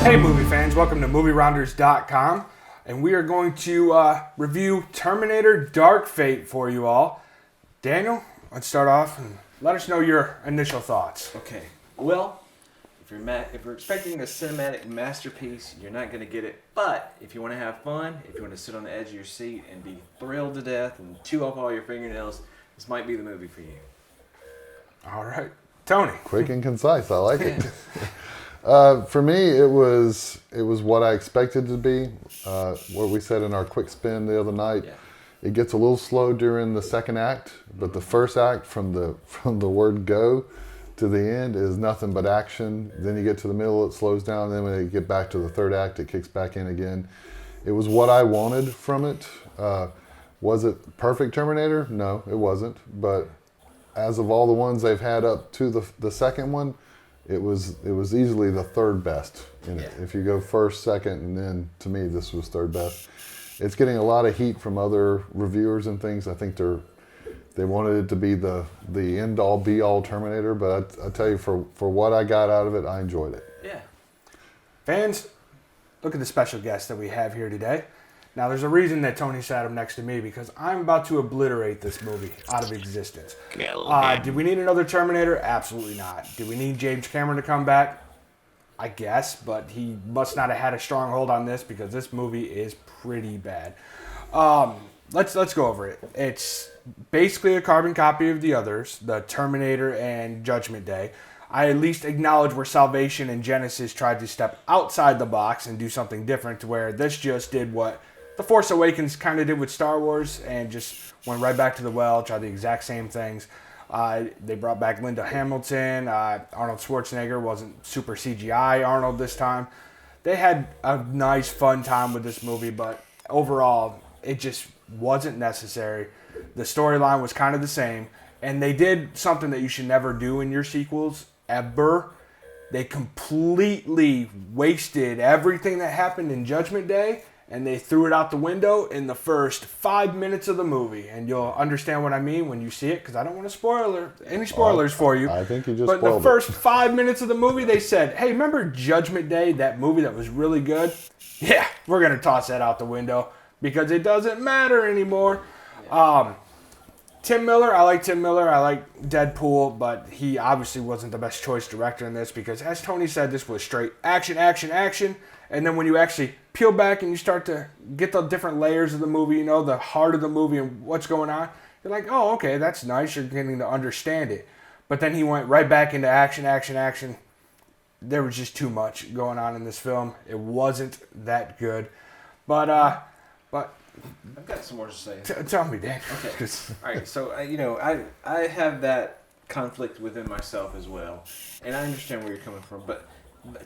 Hey movie fans, welcome to MovieRounders.com, and we are going to review Terminator Dark Fate for you all. Daniel, let's start off and let us know your initial thoughts. Okay, well, if you're expecting a cinematic masterpiece, you're not going to get it. But if you want to have fun, if you want to sit on the edge of your seat and be thrilled to death and chew off all your fingernails, this might be the movie for you. All right, Tony. Quick and concise. I like it. For me, it was what I expected it to be. What we said in our quick spin the other night. Yeah. It gets a little slow during the second act, but the first act, from the word go to the end, is nothing but action. Then you get to the middle, it slows down. Then when you get back to the third act, it kicks back in again. It was what I wanted from it. Was it perfect Terminator? No, it wasn't. But as of all the ones they've had up to the second one, it was easily the third best in it. If you go first, second, and then to me this was third best. It's getting a lot of heat from other reviewers and things. I think they wanted it to be the end all be all Terminator, but I tell you, for what I got out of it, I enjoyed it. Yeah. Fans, look at the special guest that we have here today. Now, there's a reason that Tony sat him next to me, because I'm about to obliterate this movie out of existence. Did we need another Terminator? Absolutely not. Do we need James Cameron to come back? I guess, but he must not have had a strong hold on this, because this movie is pretty bad. Let's go over it. It's basically a carbon copy of the others, the Terminator and Judgment Day. I at least acknowledge where Salvation and Genesis tried to step outside the box and do something different, to where this just did what The Force Awakens kind of did with Star Wars, and just went right back to the well, tried the exact same things. They brought back Linda Hamilton. Arnold Schwarzenegger wasn't super CGI Arnold this time. They had a nice, fun time with this movie, but overall, it just wasn't necessary. The storyline was kind of the same, and they did something that you should never do in your sequels, ever. They completely wasted everything that happened in Judgment Day, and they threw it out the window in the first 5 minutes of the movie. And you'll understand what I mean when you see it, because I don't want to spoil any spoilers for you. I think you just But spoiled the first 5 minutes of the movie, they said, hey, remember Judgment Day, that movie that was really good? Yeah, we're going to toss that out the window, because it doesn't matter anymore. Tim Miller, I like Tim Miller. I like Deadpool, but he obviously wasn't the best choice director in this, because, as Tony said, this was straight action, action, action. And then when you actually peel back and you start to get the different layers of the movie, the heart of the movie and what's going on, you're like, oh, okay, that's nice. You're getting to understand it. But then he went right back into action, action, action. There was just too much going on in this film. It wasn't that good. But I've got some more to say. Tell me, Dan. Okay. All right. So, I have that conflict within myself as well. And I understand where you're coming from. But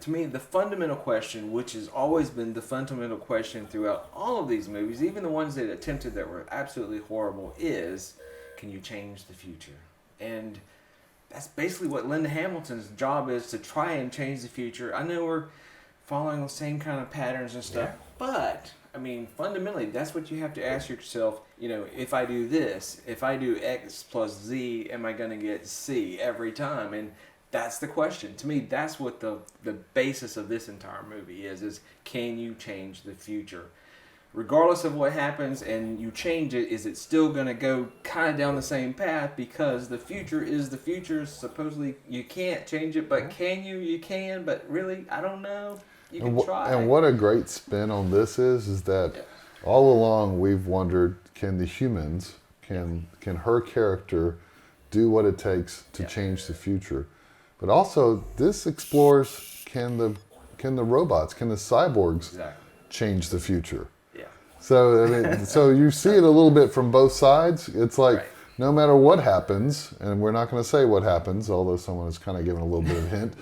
to me, the fundamental question, which has always been the fundamental question throughout all of these movies, even the ones that attempted that were absolutely horrible, is, can you change the future? And that's basically what Linda Hamilton's job is, to try and change the future. I know we're following the same kind of patterns and stuff, but fundamentally, that's what you have to ask yourself. If I do this, if I do X plus Z, am I going to get C every time? And that's the question. To me, that's what the basis of this entire movie is can you change the future? Regardless of what happens and you change it, is it still going to go kind of down the same path? Because the future is the future. Supposedly, you can't change it, but can you? You can, but really, I don't know. You can try. And what a great spin on this is that all along we've wondered, can the humans, can her character do what it takes to change the future? But also, this explores, can the robots, can the cyborgs change the future? Yeah. So so you see it a little bit from both sides. It's like, no matter what happens, and we're not going to say what happens, although someone has kind of given a little bit of a hint.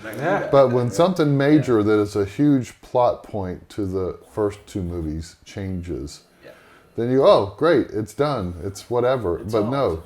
But when something major that is a huge plot point to the first two movies changes, then great, it's done, it's whatever.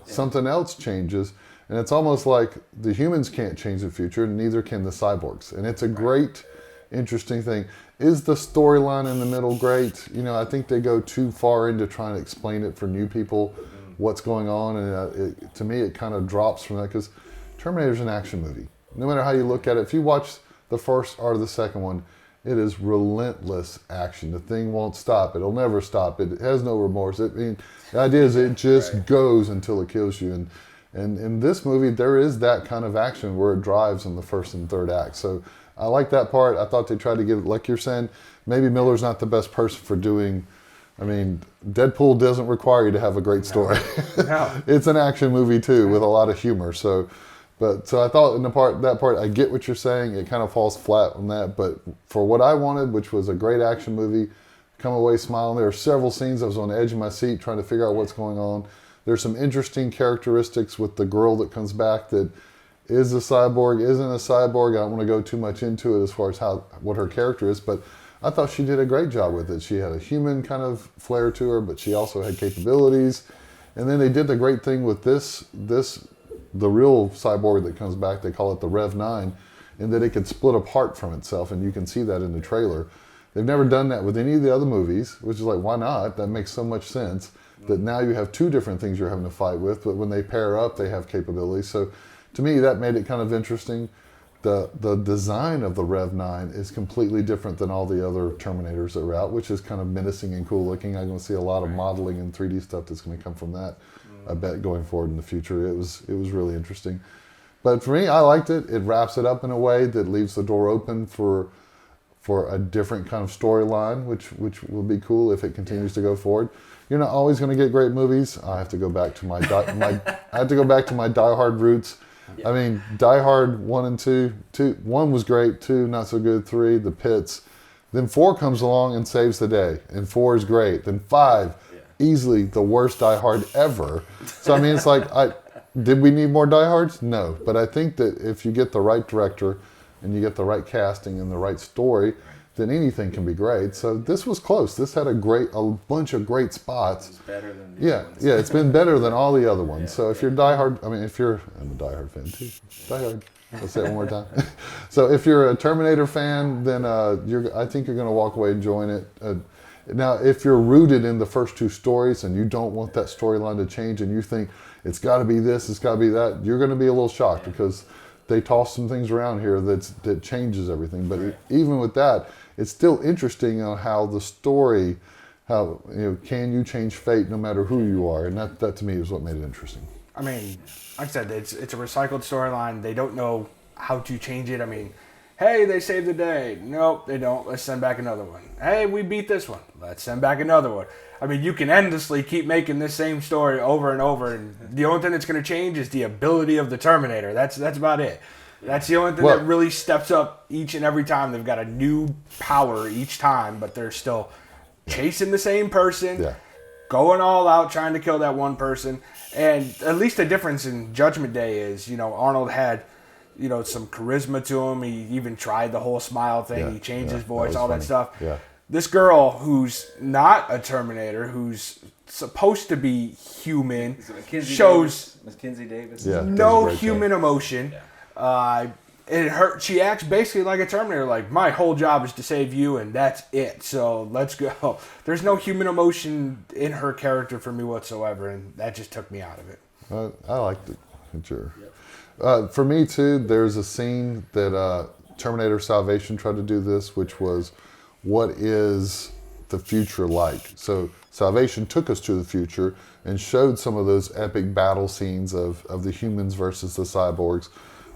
Something else changes. And it's almost like the humans can't change the future, neither can the cyborgs. And it's a great, interesting thing. Is the storyline in the middle great? I think they go too far into trying to explain it for new people, what's going on. And to me, it kind of drops from that, because Terminator's an action movie. No matter how you look at it, if you watch the first or the second one, It is relentless action. The thing won't stop. It'll never stop. It has no remorse. The idea is it just goes until it kills you. And in this movie, there is that kind of action where it drives in the first and third act. So I like that part. I thought they tried to get it, like you're saying, maybe Miller's not the best person for doing. I mean, Deadpool doesn't require you to have a great story. No. It's an action movie too, with a lot of humor. So I thought in that part, I get what you're saying. It kind of falls flat on that. But for what I wanted, which was a great action movie, come away smiling. There are several scenes I was on the edge of my seat trying to figure out what's going on. There's some interesting characteristics with the girl that comes back that is a cyborg, isn't a cyborg. I don't want to go too much into it as far as what her character is, but I thought she did a great job with it. She had a human kind of flair to her, but she also had capabilities. And then they did the great thing with the real cyborg that comes back, they call it the Rev 9, in that it could split apart from itself, and you can see that in the trailer. They've never done that with any of the other movies, which is like, why not? That makes so much sense that now you have two different things you're having to fight with, but when they pair up, they have capabilities. So to me, that made it kind of interesting. The design of the Rev 9 is completely different than all the other Terminators that are out, which is kind of menacing and cool looking. I'm going to see a lot of modeling and 3D stuff that's going to come from that. I bet going forward in the future. It was really interesting. But for me, I liked it. It wraps it up in a way that leaves the door open for a different kind of storyline, which will be cool if it continues to go forward. You're not always going to get great movies. I have to go back to my Die Hard roots. Yeah. I mean, Die Hard 1 and 2. 1 was great, 2 not so good, 3 The Pits. Then 4 comes along and saves the day, and 4 is great. Then 5. Easily the worst Die Hard ever. So I mean, it's like, did we need more Die Hards? No, but I think that if you get the right director and you get the right casting and the right story, then anything can be great. So this was close. This had a bunch of great spots. It's better than the other ones. It's been better than all the other ones. So if you're Die Hard, I'm a Die Hard fan too. Die Hard. Let's say it one more time. So if you're a Terminator fan, then I think you're going to walk away enjoying it. Now, if you're rooted in the first two stories and you don't want that storyline to change and you think it's got to be this, it's got to be that, you're going to be a little shocked because they toss some things around here that changes everything. But even with that, it's still interesting on how the story, can you change fate no matter who you are? And that to me is what made it interesting. I mean, like I said, it's a recycled storyline. They don't know how to change it. I mean, hey, they saved the day. Nope, they don't. Let's send back another one. Hey, we beat this one. Let's send back another one. I mean, you can endlessly keep making this same story over and over, and the only thing that's going to change is the ability of the Terminator. That's about it. That's the only thing that really steps up each and every time. They've got a new power each time, but they're still chasing the same person, going all out, trying to kill that one person. And at least the difference in Judgment Day is, Arnold had some charisma to him. He even tried the whole smile thing. He changed his voice, all that stuff. Yeah. This girl who's not a Terminator, who's supposed to be human, shows Mackenzie Davis. No human emotion. She acts basically like a Terminator. Like, my whole job is to save you, and that's it. So let's go. There's no human emotion in her character for me whatsoever, and that just took me out of it. I liked it. Sure. For me, too, there's a scene that Terminator Salvation tried to do this, which was, what is the future like? So Salvation took us to the future and showed some of those epic battle scenes of the humans versus the cyborgs.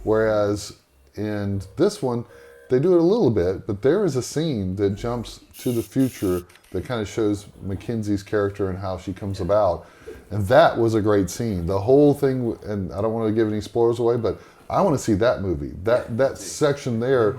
Whereas in this one, they do it a little bit, but there is a scene that jumps to the future that kind of shows Mackenzie's character and how she comes about. And that was a great scene. The whole thing, and I don't want to give any spoilers away, but I want to see that movie. That section there,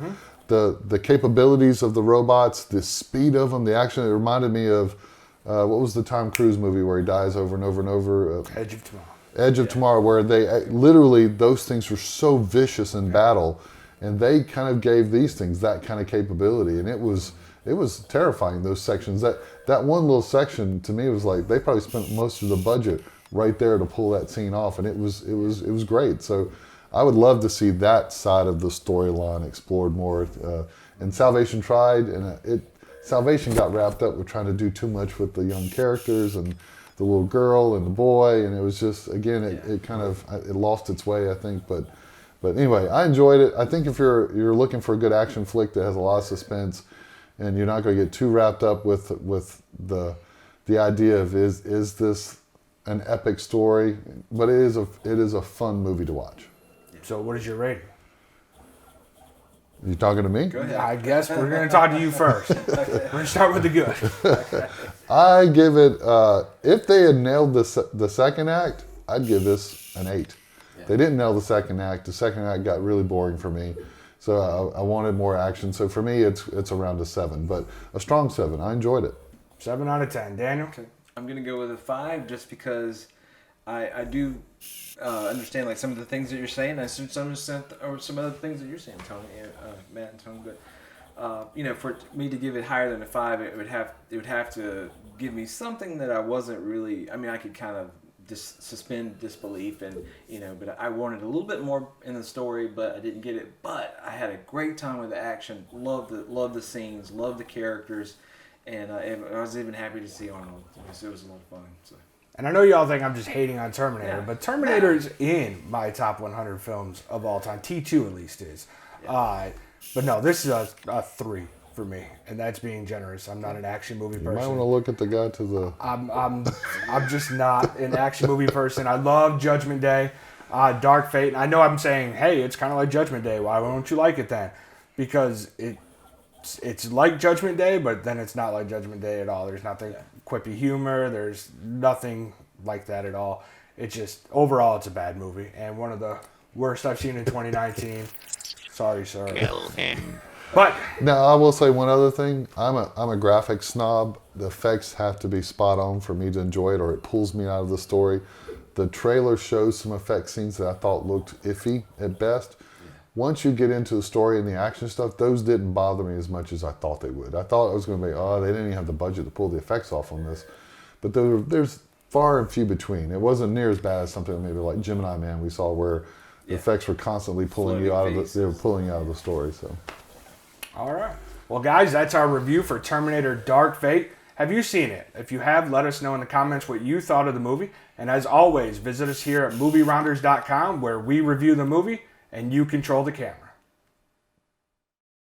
the capabilities of the robots, the speed of them, the action, it reminded me of, what was the Tom Cruise movie where he dies over and over and over? Edge of Tomorrow. Edge of Tomorrow, where they literally, those things were so vicious in battle, and they kind of gave these things that kind of capability, and it was terrifying, those sections. That one little section to me was like, they probably spent most of the budget right there to pull that scene off, and it was great. So I would love to see that side of the storyline explored more. And Salvation tried, and Salvation got wrapped up with trying to do too much with the young characters and the little girl and the boy, and it was just, again, it kind of, it lost its way, I think. But But anyway, I enjoyed it. I think if you're looking for a good action flick that has a lot of suspense, and you're not going to get too wrapped up with the idea of is this an epic story, but it is a fun movie to watch. So what is your rating? You talking to me? Go ahead. I guess we're going to talk to you first. We're going to start with the good. I give it, if they had nailed the second act, I'd give this an 8. Yeah. They didn't nail the second act. The second act got really boring for me. So I wanted more action. So for me, it's around a 7, but a strong 7. I enjoyed it. 7 out of 10. Daniel? Okay. I'm going to go with a 5 just because I do understand like some of the things that you're saying. I assume some other things that you're saying, Tony, Matt and Tony. But for me to give it higher than a 5, it would have to give me something that I wasn't really. I mean, I could kind of suspend disbelief, and but I wanted a little bit more in the story, but I didn't get it. But I had a great time with the action. Loved the scenes. Loved the characters, and I was even happy to see Arnold. It was a lot of fun. So. And I know y'all think I'm just hating on Terminator, but Terminator is in my top 100 films of all time. T2 at least is. Yeah. But no, this is a 3 for me, and that's being generous. I'm not an action movie person. You might want to look at the guy to the... I'm just not an action movie person. I love Judgment Day, Dark Fate, and I know I'm saying, hey, it's kind of like Judgment Day. Why don't you like it then? Because it's like Judgment Day, but then it's not like Judgment Day at all. There's nothing quippy humor. There's nothing like that at all. It's just, overall, it's a bad movie. And one of the worst I've seen in 2019. Sorry, sir. Kill him. But Now, I will say one other thing. I'm a graphic snob. The effects have to be spot on for me to enjoy it, or it pulls me out of the story. The trailer shows some effect scenes that I thought looked iffy at best. Once you get into the story and the action stuff, those didn't bother me as much as I thought they would. I thought it was going to be, they didn't even have the budget to pull the effects off on this. But there's far and few between. It wasn't near as bad as something maybe like Gemini Man we saw, where the effects were constantly pulling you out of the story. So, all right. Well, guys, that's our review for Terminator Dark Fate. Have you seen it? If you have, let us know in the comments what you thought of the movie. And as always, visit us here at MovieRounders.com, where we review the movie and you control the camera.